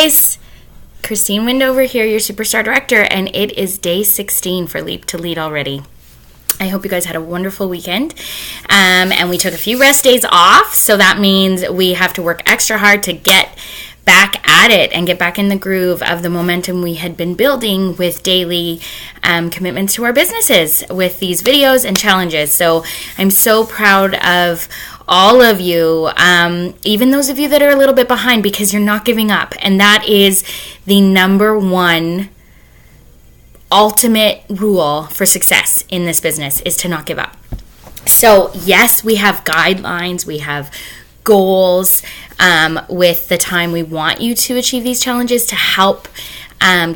guys, Kristine Windover here, your Superstar Director, and it is day 16 for Leap to Lead already. I hope you guys had a wonderful weekend, and we took a few rest days off, so that means we have to work extra hard to get back at it and get back in the groove of the momentum we had been building with daily commitments to our businesses with these videos and challenges. So I'm so proud of all of you, even those of you that are a little bit behind, because you're not giving up. And that is the number one ultimate rule for success in this business, is to not give up. So yes, we have guidelines, we have goals with the time we want you to achieve these challenges to help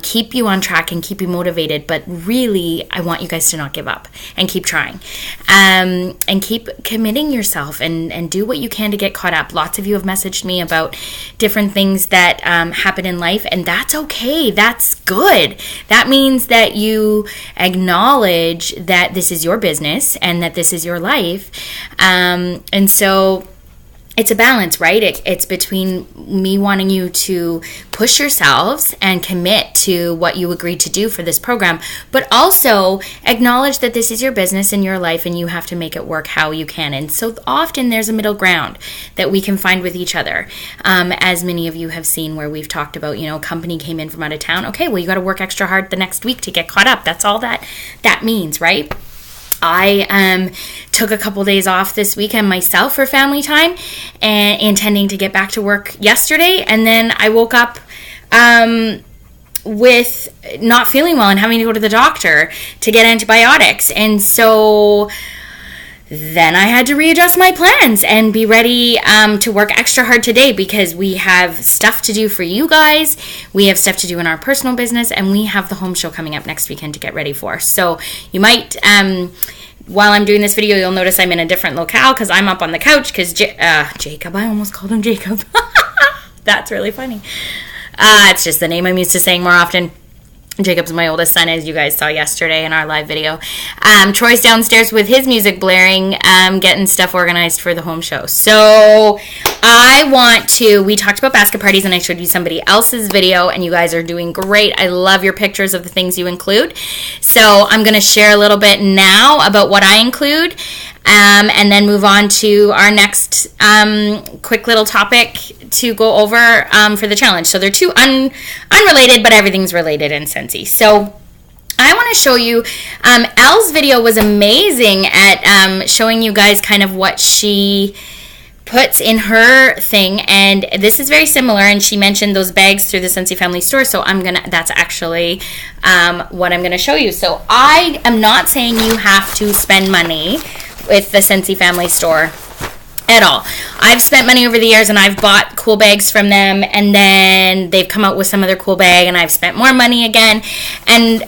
keep you on track and keep you motivated. But really, I want you guys to not give up and keep trying and keep committing yourself and do what you can to get caught up. Lots of you have messaged me about different things that happen in life, and that's okay. That's good. That means that you acknowledge that this is your business and that this is your life. And so it's a balance, right? It's between me wanting you to push yourselves and commit to what you agreed to do for this program, but also acknowledge that this is your business and your life and you have to make it work how you can. And so often there's a middle ground that we can find with each other. As many of you have seen where we've talked about, company came in from out of town. Okay, well, you got to work extra hard the next week to get caught up. That's all that means, right? I took a couple days off this weekend myself for family time and intending to get back to work yesterday. And then I woke up with not feeling well and having to go to the doctor to get antibiotics. And so then I had to readjust my plans and be ready to work extra hard today, because we have stuff to do for you guys. We have stuff to do in our personal business, and we have the home show coming up next weekend to get ready for. So you might, while I'm doing this video, you'll notice I'm in a different locale because I'm up on the couch because Jacob, I almost called him Jacob. That's really funny. It's just the name I'm used to saying more often. Jacob's my oldest son, as you guys saw yesterday in our live video. Troy's downstairs with his music blaring, getting stuff organized for the home show. So we talked about basket parties, and I showed you somebody else's video, and you guys are doing great. I love your pictures of the things you include. So I'm going to share a little bit now about what I include, and then move on to our next quick little topic to go over for the challenge. So they're two unrelated, but everything's related in Scentsy. So I want to show you, Elle's video was amazing at showing you guys kind of what she puts in her thing, and this is very similar, and she mentioned those bags through the Scentsy family store, so that's actually what I'm going to show you. So I am not saying you have to spend money with the Scentsy family store at all. I've spent money over the years, and I've bought cool bags from them, and then they've come out with some other cool bag, and I've spent more money again.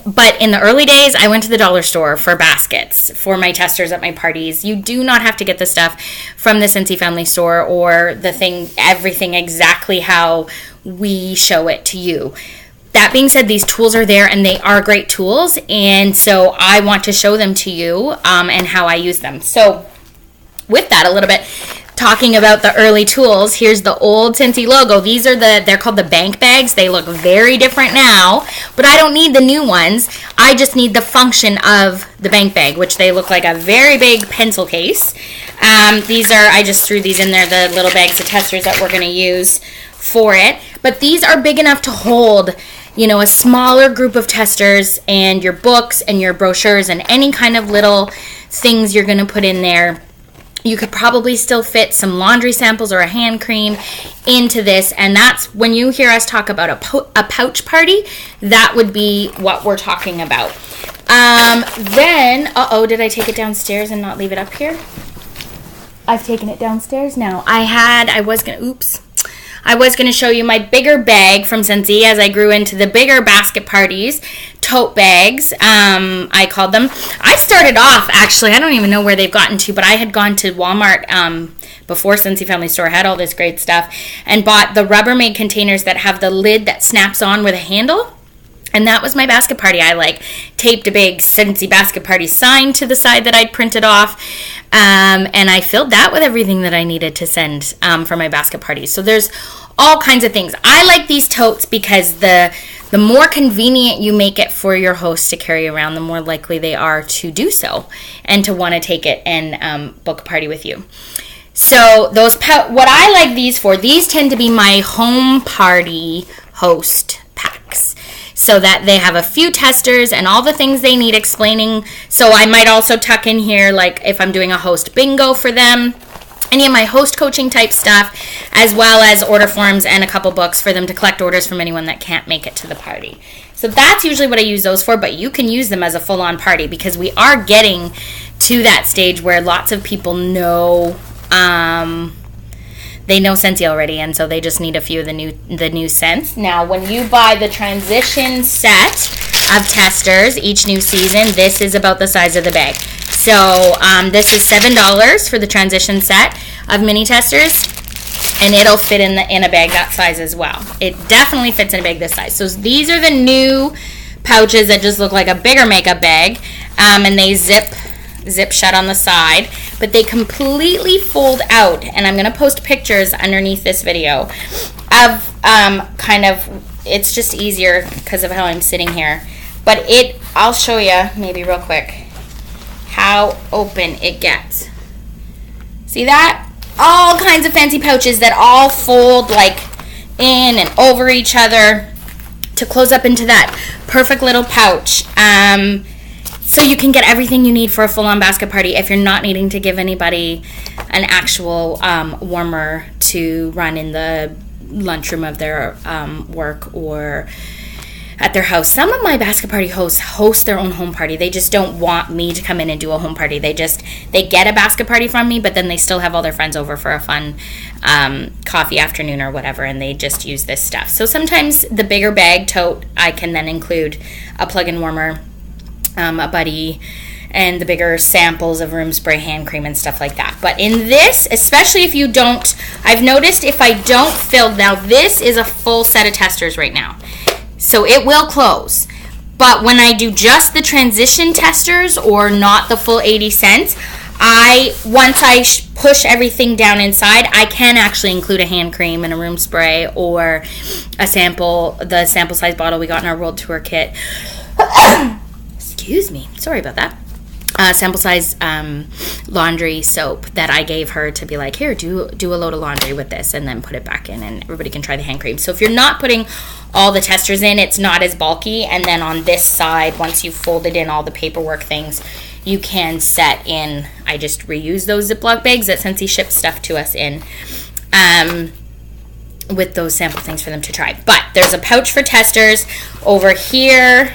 But in the early days, I went to the dollar store for baskets for my testers at my parties. You do not have to get the stuff from the Scentsy family store or everything exactly how we show it to you. That being said, these tools are there, and they are great tools, and so I want to show them to you and how I use them. So with that, a little bit talking about the early tools, here's the old Scentsy logo. These are they're called the bank bags. They look very different now, but I don't need the new ones. I just need the function of the bank bag, which they look like a very big pencil case. I just threw these in there, the little bags of testers that we're going to use for it. But these are big enough to hold a smaller group of testers and your books and your brochures and any kind of little things you're going to put in there. You could probably still fit some laundry samples or a hand cream into this, and that's when you hear us talk about a pouch party, that would be what we're talking about. Then, did I take it downstairs and not leave it up here? I've taken it downstairs now. I was going to show you my bigger bag from Scentsy as I grew into the bigger basket parties, tote bags, I called them. I started off, actually, I don't even know where they've gotten to, but I had gone to Walmart before Scentsy Family Store had all this great stuff, and bought the Rubbermaid containers that have the lid that snaps on with a handle. And that was my basket party. I taped a big Scentsy basket party sign to the side that I'd printed off. And I filled that with everything that I needed to send for my basket party. So there's all kinds of things. I like these totes because the more convenient you make it for your host to carry around, the more likely they are to do so and to want to take it and book a party with you. So what I like these for, these tend to be my home party host packs, so that they have a few testers and all the things they need explaining. So I might also tuck in here, like if I'm doing a host bingo for them, any of my host coaching type stuff, as well as order forms and a couple books for them to collect orders from anyone that can't make it to the party. So that's usually what I use those for, but you can use them as a full-on party, because we are getting to that stage where lots of people know they know Scentsy already, and so they just need a few of the new scents. Now, when you buy the transition set of testers each new season, this is about the size of the bag. So this is $7 for the transition set of mini testers, and it'll fit in a bag that size as well. It definitely fits in a bag this size. So these are the new pouches that just look like a bigger makeup bag, and they zip shut on the side, but they completely fold out, and I'm going to post pictures underneath this video of it's just easier because of how I'm sitting here, but I'll show you maybe real quick how open it gets. See that? All kinds of fancy pouches that all fold like in and over each other to close up into that perfect little pouch. So you can get everything you need for a full-on basket party if you're not needing to give anybody an actual warmer to run in the lunchroom of their work or at their house. Some of my basket party hosts host their own home party. They just don't want me to come in and do a home party. They get a basket party from me, but then they still have all their friends over for a fun coffee afternoon or whatever, and they just use this stuff. So sometimes the bigger bag tote, I can then include a plug-in warmer, a buddy, and the bigger samples of room spray, hand cream, and stuff like that. But in this, especially if you don't, I've noticed if I don't fill, now this is a full set of testers right now, so it will close. But when I do just the transition testers or not the full 80 cents, once I push everything down inside, I can actually include a hand cream and a room spray or the sample size bottle we got in our World Tour kit. Excuse me, sorry about that. Sample size laundry soap that I gave her to be like, here, do a load of laundry with this, and then put it back in, and everybody can try the hand cream. So if you're not putting all the testers in, it's not as bulky. And then on this side, once you've folded in all the paperwork things, you can set in, I just reuse those Ziploc bags that Scentsy ships stuff to us in, with those sample things for them to try. But there's a pouch for testers over here.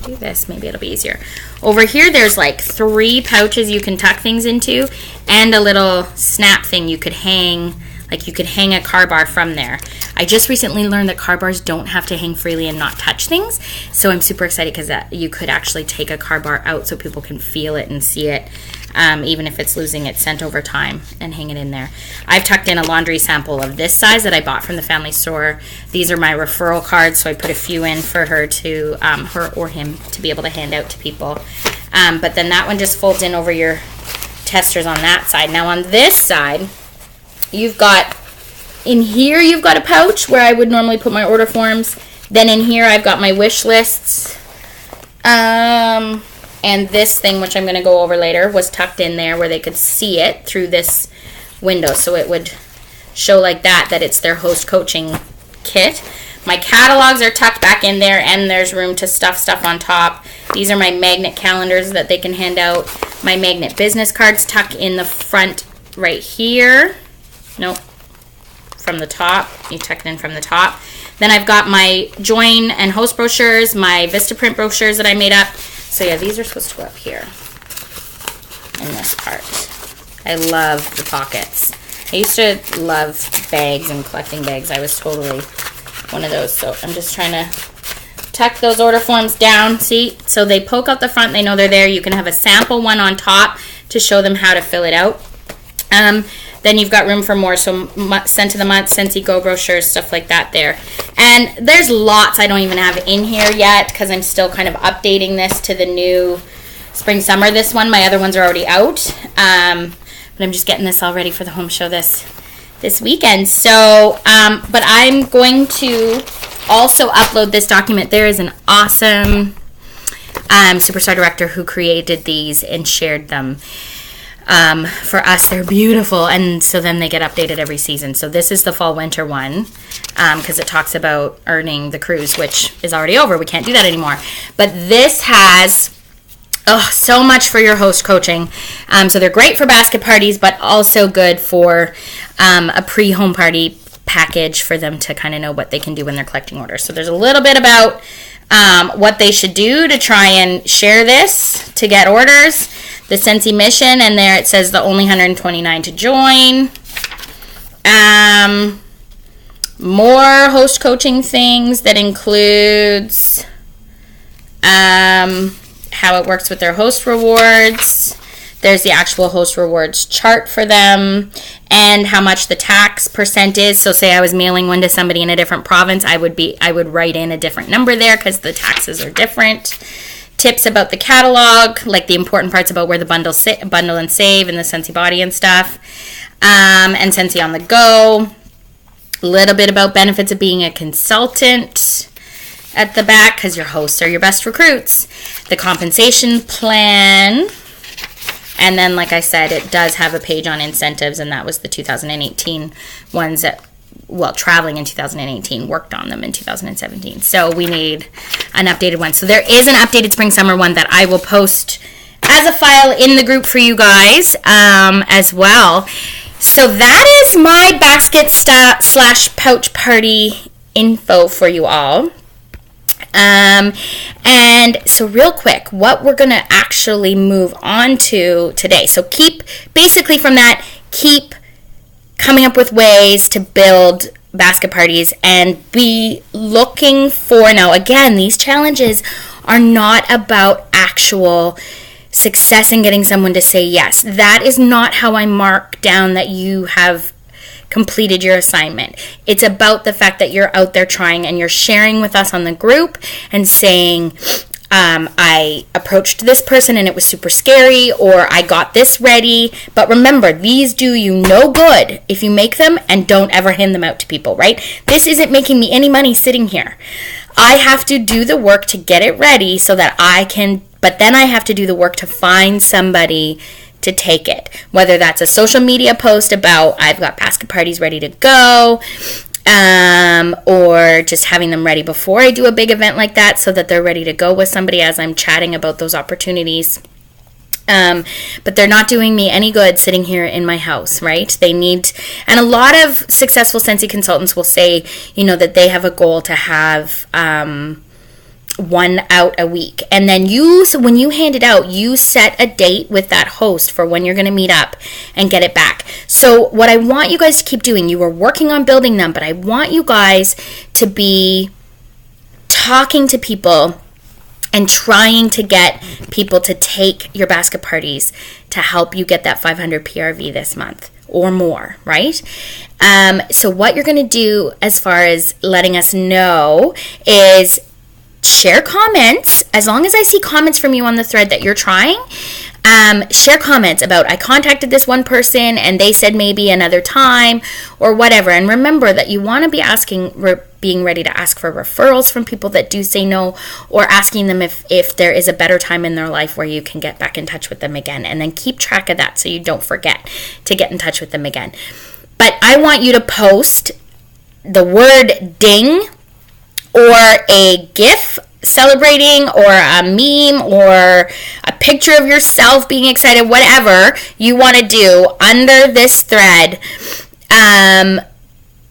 Do this, maybe it'll be easier. Over here there's like 3 pouches you can tuck things into, and a little snap thing you could hang, like you could hang a car bar from there. I just recently learned that car bars don't have to hang freely and not touch things, so I'm super excited because you could actually take a car bar out so people can feel it and see it, even if it's losing its scent over time, and hang it in there. I've tucked in a laundry sample of this size that I bought from the family store. These are my referral cards, so I put a few in for her to, her or him, to be able to hand out to people. But then that one just folds in over your testers on that side. Now on this side, you've got a pouch where I would normally put my order forms. Then in here I've got my wish lists. And this thing, which I'm going to go over later, was tucked in there where they could see it through this window. So it would show like that it's their host coaching kit. My catalogs are tucked back in there, and there's room to stuff stuff on top. These are my magnet calendars that they can hand out. My magnet business cards tuck in the front right here. Nope. From the top. You tuck it in from the top. Then I've got my join and host brochures, my Vistaprint brochures that I made up. So yeah, these are supposed to go up here in this part. I love the pockets. I used to love bags and collecting bags. I was totally one of those. So I'm just trying to tuck those order forms down. See? So they poke out the front. They know they're there. You can have a sample one on top to show them how to fill it out. Then you've got room for more, so Scent of the Month, Scentsy Go brochures, stuff like that there. And there's lots I don't even have in here yet because I'm still kind of updating this to the new spring summer. This one, my other ones are already out, but I'm just getting this all ready for the home show this this weekend. So, but I'm going to also upload this document. There is an awesome Superstar director who created these and shared them for us. They're beautiful, and so then they get updated every season. So this is the fall winter one, because it talks about earning the cruise, which is already over. We can't do that anymore. But this has so much for your host coaching. So they're great for basket parties, but also good for a pre-home party package for them to kind of know what they can do when they're collecting orders. So there's a little bit about what they should do to try and share this to get orders, the Scentsy mission, and there it says the only 129 to join. More host coaching things that includes how it works with their host rewards. There's the actual host rewards chart for them, and how much the tax percent is. So say I was mailing one to somebody in a different province, I would write in a different number there because the taxes are different. Tips about the catalog, like the important parts about where the bundle and save and the Scentsy body and stuff, and Scentsy on the go. A little bit about benefits of being a consultant at the back, because your hosts are your best recruits. The compensation plan. And then, like I said, it does have a page on incentives, and that was the 2018 ones that, traveling in 2018, worked on them in 2017. So we need an updated one. So there is an updated spring-summer one that I will post as a file in the group for you guys as well. So that is my basket / pouch party info for you all. And so real quick, what we're going to actually move on to today. So keep coming up with ways to build basket parties and be looking for, now again, these challenges are not about actual success in getting someone to say yes. That is not how I mark down that you have completed your assignment. It's about the fact that you're out there trying and you're sharing with us on the group and saying, I approached this person and it was super scary, or I got this ready. But remember, these do you no good if you make them and don't ever hand them out to people, right? This isn't making me any money sitting here. I have to do the work to get it ready so that I can, but then I have to do the work to find somebody to take it, whether that's a social media post about I've got basket parties ready to go, or just having them ready before I do a big event like that so that they're ready to go with somebody as I'm chatting about those opportunities. But they're not doing me any good sitting here in my house, right? They need, and a lot of successful Scentsy consultants will say, that they have a goal to have one out a week, and then when you hand it out, you set a date with that host for when you're going to meet up and get it back. So what I want you guys to keep doing, you were working on building them, but I want you guys to be talking to people and trying to get people to take your basket parties to help you get that 500 PRV this month or more, right? So what you're going to do as far as letting us know is share comments. As long as I see comments from you on the thread that you're trying, share comments about, I contacted this one person and they said maybe another time or whatever. And remember that you want to be being ready to ask for referrals from people that do say no, or asking them if there is a better time in their life where you can get back in touch with them again. And then keep track of that so you don't forget to get in touch with them again. But I want you to post the word ding, or a GIF celebrating, or a meme, or a picture of yourself being excited, whatever you want to do under this thread,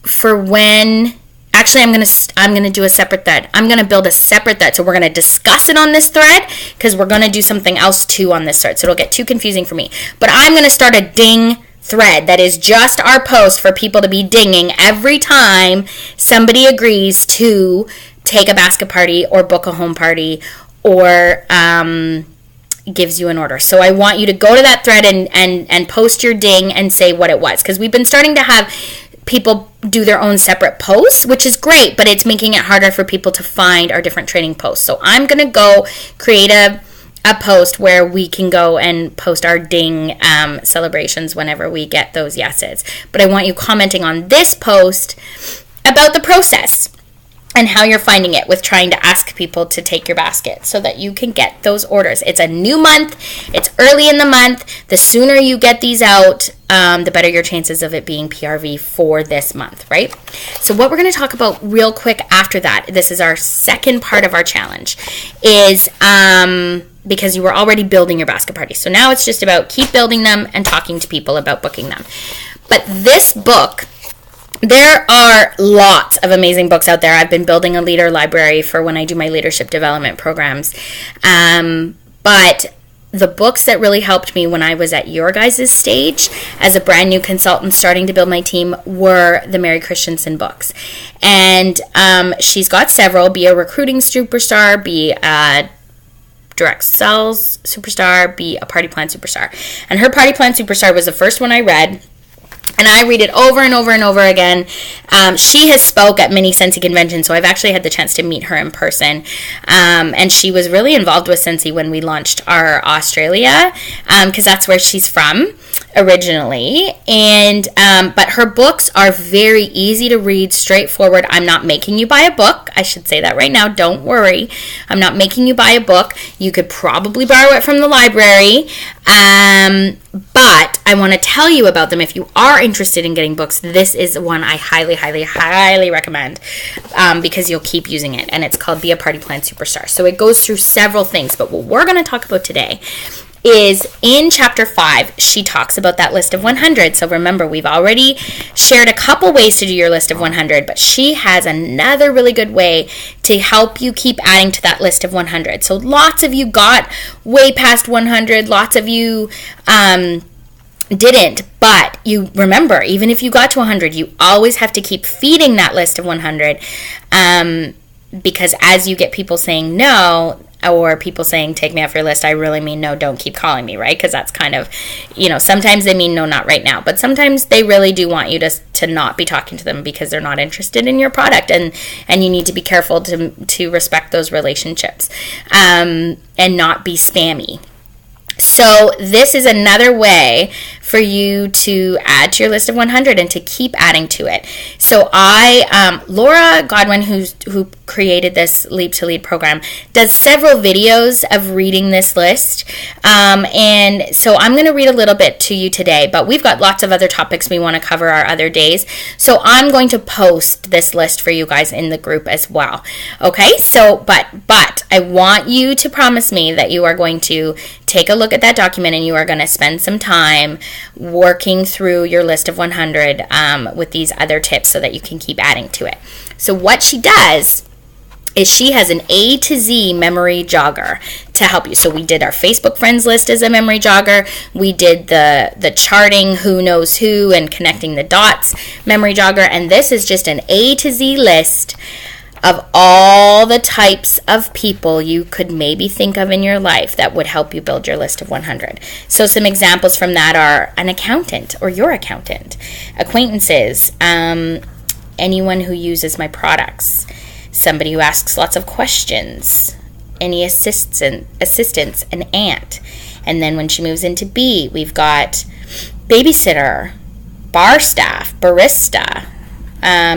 for when, actually I'm going to do a separate thread. I'm going to build a separate thread. So we're going to discuss it on this thread because we're going to do something else too on this thread. So it'll get too confusing for me. But I'm going to start a ding thread that is just our post for people to be dinging every time somebody agrees to take a basket party or book a home party or gives you an order. So I want you to go to that thread and post your ding and say what it was, because we've been starting to have people do their own separate posts, which is great, but it's making it harder for people to find our different training posts. So I'm going to go create a a post where we can go and post our ding celebrations whenever we get those yeses. But I want you commenting on this post about the process and how you're finding it with trying to ask people to take your basket so that you can get those orders. It's a new month. It's early in the month. The sooner you get these out, the better your chances of it being PRV for this month, right? So what we're going to talk about real quick after that, this is our second part of our challenge, is because you were already building your basket party. So now it's just about keep building them and talking to people about booking them. But this book, there are lots of amazing books out there. I've been building a leader library for when I do my leadership development programs. But the books that really helped me when I was at your guys' stage as a brand new consultant starting to build my team were the Mary Christensen books. And she's got several, be a recruiting superstar, be a direct sales superstar, be a party plan superstar. And her party plan superstar was the first one I read. And I read it over and over and over again. She has spoke at many Scentsy conventions, so I've actually had the chance to meet her in person. And she was really involved with Scentsy when we launched our Australia, because that's where she's from originally. And but her books are very easy to read, straightforward. I'm not making you buy a book. I should say that right now. Don't worry. I'm not making you buy a book. You could probably borrow it from the library. But I want to tell you about them. If you are interested in getting books, this is one I highly, highly, highly recommend, because you'll keep using it. And it's called Be a Party Plan Superstar. So it goes through several things. But what we're going to talk about today is in chapter 5, she talks about that list of 100. So remember, we've already shared a couple ways to do your list of 100, but she has another really good way to help you keep adding to that list of 100. So lots of you got way past 100. Lots of you didn't. But you remember, even if you got to 100, you always have to keep feeding that list of 100, because as you get people saying no, or people saying, take me off your list, I really mean no, don't keep calling me, right? Because that's kind of, sometimes they mean no, not right now. But sometimes they really do want you to not be talking to them because they're not interested in your product. And you need to be careful to respect those relationships, and not be spammy. So this is another way for you to add to your list of 100 and to keep adding to it. So Laura Godwin, who created this Leap to Lead program, does several videos of reading this list. And so I'm going to read a little bit to you today, but we've got lots of other topics we want to cover our other days. So I'm going to post this list for you guys in the group as well. Okay, so, but I want you to promise me that you are going to take a look at that document and you are going to spend some time working through your list of 100 with these other tips so that you can keep adding to it. So what she does is she has an A to Z memory jogger to help you. So we did our Facebook friends list as a memory jogger. We did the charting who knows who and connecting the dots memory jogger. And this is just an A to Z list of all the types of people you could maybe think of in your life that would help you build your list of 100. So some examples from that are an accountant or your accountant, acquaintances, anyone who uses my products, somebody who asks lots of questions, any assistants, an aunt. And then when she moves into B, we've got babysitter, bar staff, barista,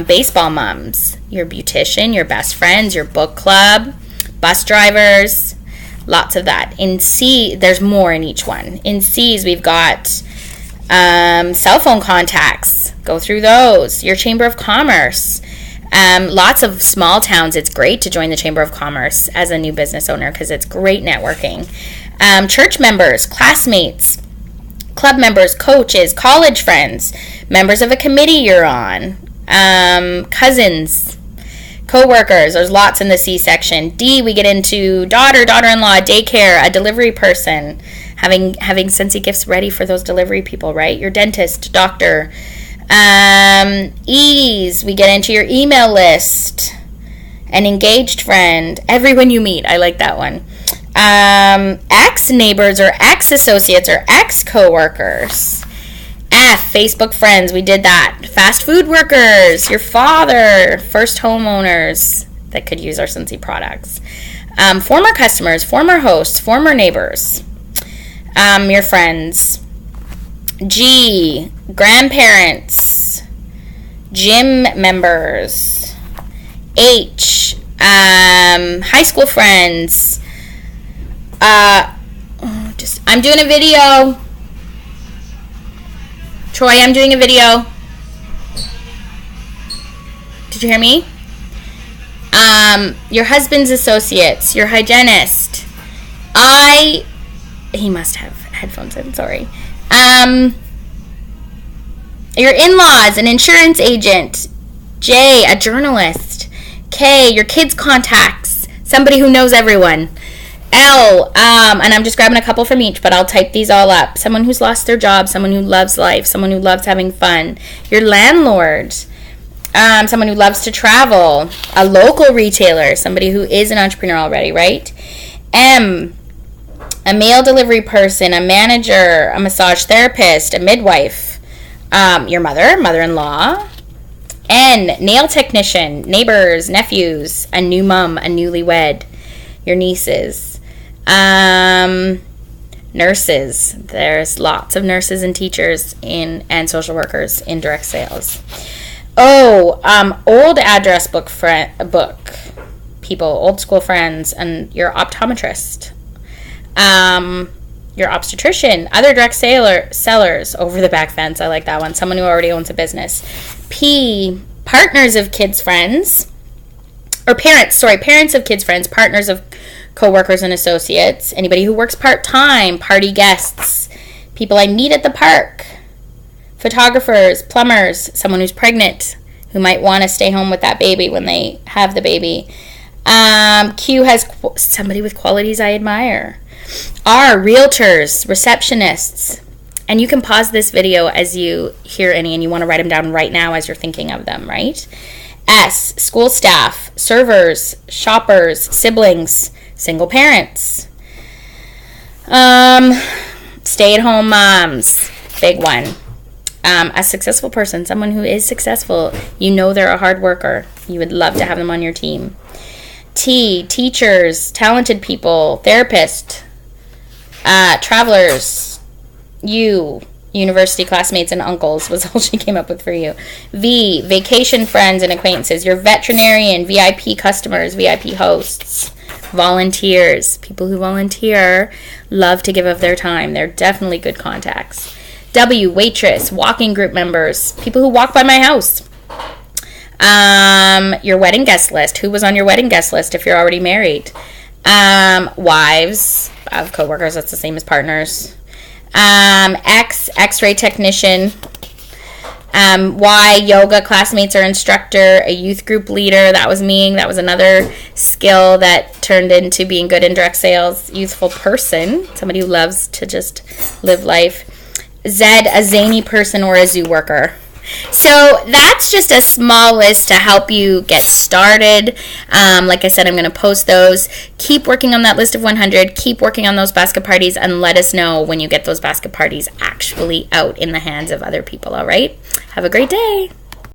baseball moms, your beautician, your best friends, your book club, bus drivers, lots of that. In C, there's more in each one. In C's, we've got cell phone contacts. Go through those. Your Chamber of Commerce. Lots of small towns. It's great to join the Chamber of Commerce as a new business owner because it's great networking. Church members, classmates, club members, coaches, college friends, members of a committee you're on, cousins, co-workers. There's lots in the C section. D, we get into daughter-in-law, daycare, a delivery person, having Scentsy gifts ready for those delivery people, right? Your dentist, doctor. E's, we get into your email list, an engaged friend, everyone you meet. I like that one. Ex-neighbors or ex-associates or ex-co-workers. F, Facebook friends, we did that. Fast food workers, your father, first homeowners that could use our Scentsy products. Former customers, former hosts, former neighbors, your friends. G, grandparents, gym members. H, high school friends. I'm doing a video. Troy, I'm doing a video. Did you hear me? Your husband's associates, your hygienist. He must have headphones in, sorry. Your in-laws, an insurance agent. J, a journalist. K, your kids' contacts, somebody who knows everyone. L, and I'm just grabbing a couple from each, but I'll type these all up. Someone who's lost their job, someone who loves life, someone who loves having fun. Your landlord, someone who loves to travel. A local retailer, somebody who is an entrepreneur already, right? M, a mail delivery person, a manager, a massage therapist, a midwife. Your mother-in-law. N, nail technician, neighbors, nephews, a new mom, a newlywed, your nieces. Nurses. There's lots of nurses and teachers and social workers in direct sales. Old address book people, old school friends, and your optometrist. Your obstetrician, other direct sellers, over the back fence. I like that one. Someone who already owns a business. P, partners of kids' friends, or parents of kids' friends, partners of co-workers and associates, anybody who works part-time, party guests, people I meet at the park, photographers, plumbers, someone who's pregnant, who might want to stay home with that baby when they have the baby. Q has somebody with qualities I admire. R, realtors, receptionists. And you can pause this video as you hear any, and you want to write them down right now as you're thinking of them, right? S, school staff, servers, shoppers, siblings, single parents. Stay-at-home moms, big one. A successful person, someone who is successful. You know they're a hard worker. You would love to have them on your team. T, teachers, talented people, therapists, travelers, university classmates and uncles was all she came up with for you. V, vacation friends and acquaintances, your veterinarian, VIP customers, VIP hosts, volunteers, people who volunteer, love to give of their time. They're definitely good contacts. W, waitress, walking group members, people who walk by my house. Your wedding guest list. Who was on your wedding guest list if you're already married? Wives of coworkers. That's the same as partners. X-ray technician. Y, yoga classmates or instructor. A youth group leader. That was me. That was another skill that turned into being good in direct sales. Youthful person. Somebody who loves to just live life. Z, a zany person or a zoo worker. So that's just a small list to help you get started. Like I said, I'm going to post those. Keep working on that list of 100. Keep working on those basket parties, and let us know when you get those basket parties actually out in the hands of other people, all right? Have a great day.